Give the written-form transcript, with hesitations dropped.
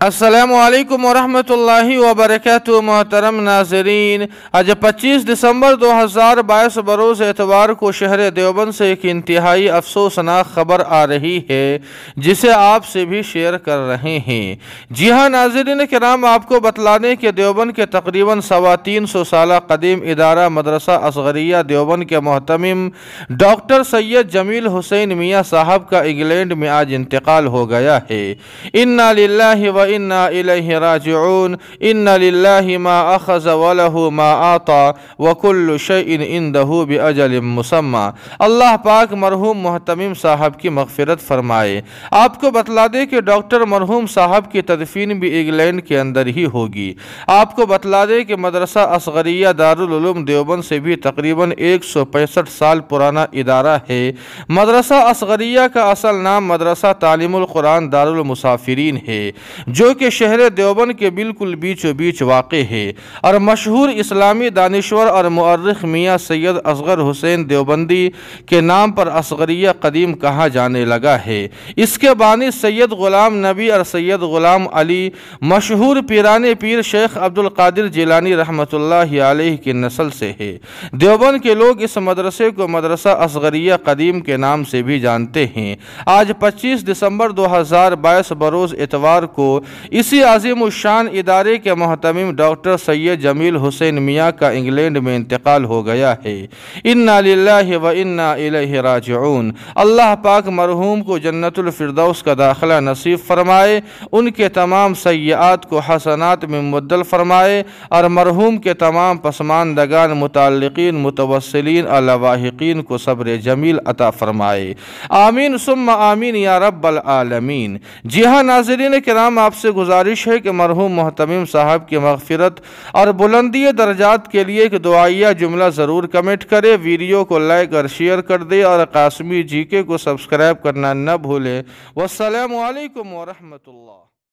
अस्सलामु अलैकुम वरहमतुल्लाहि वबरकातुहू। मोहतरम नाज़रीन, आज 25 दिसंबर 2022 बरोज़ एतवार को शहर देवबंद से एक इंतहाई अफसोसनाक खबर आ रही है, जिसे आपसे भी शेयर कर रहे हैं। जी हाँ नाज़रीन किराम, आपको बतला दें कि देवबंद के तकरीबन 350 साल कदीम इदारा मदरसा असगरिया देवबंद के मोहतमिम डॉक्टर सैयद जमील हुसैन मियाँ साहब का इंग्लैंड में आज इंतकाल हो गया है। इन्ना लिल्लाहि व इन्ना इलैहि राजिऊन। इन्ना लिल्लाहि मा अखज़ व लहु मा आता व कुल्लु शैइन इंदहु बिअजलिम मुसम्मा। अल्लाह पाक मरहूम मोहतमिम साहब की मग़फ़िरत फरमाए। आपको बतला दें कि डॉक्टर मरहूम साहब की तदफीन भी इंग्लैंड के अंदर ही होगी। आपको बतला दें कि मदरसा असगरिया दारुल उलूम देवबंद से भी तकरीबन 165 साल पुराना इदारा है। मदरसा असगरिया का असल नाम मदरसा तालीमुल कुरान दारुल मुसाफिरीन है, जो कि शहर देवबंद के बिल्कुल बीचों बीच वाक़ है और मशहूर इस्लामी दानिश्वर और मुअर्रिख़ मियाँ सैयद असगर हुसैन देवबंदी के नाम पर असगरिया कदीम कहा जाने लगा है। इसके बानी सैयद ग़ुलाम नबी और सैयद ग़ुलाम अली मशहूर पीराने पीर शेख अब्दुल कादिर जिलानी रहमतुल्लाहि अलैहि की नस्ल से है। देवबंद के लोग इस मदरसे को मदरसा असगरिया कदीम के नाम से भी जानते हैं। आज 25 दिसंबर 2022 बरोज़ इतवार को इसी अज़ीम शान इदारे के मोहतमिम डॉक्टर सैयद जमील हुसैन मियाँ का इंग्लैंड में इंतकाल हो गया है। इन्ना लिल्लाहि व इन्ना इलैहि राजिऊन। अल्लाह पाक मरहूम को जन्नतुल फिरदौस का दाखिला नसीब फरमाए, उनके तमाम सय्यात को हसनात में मुबद्दल फरमाए और मरहूम के तमाम पसमानदगान मुतअल्लिक़ीन मुतवस्सिलीन और लवाहिक़ीन को सब्र जमील अता फरमाए। आमीन सुम्मा आमीन या रब्बल आलमीन। जी हाँ नाज़रीन किराम, आपसे गुजारिश है कि मरहूम मोहतमिम साहब की मग़फ़िरत और बुलंदी दर्जात के लिए एक दुआइया जुमला ज़रूर कमेंट करें, वीडियो को लाइक और शेयर कर दे और कासमी जीके को सब्सक्राइब करना न भूलें। वस्सलामु अलैकुम वरहमतुल्लाह।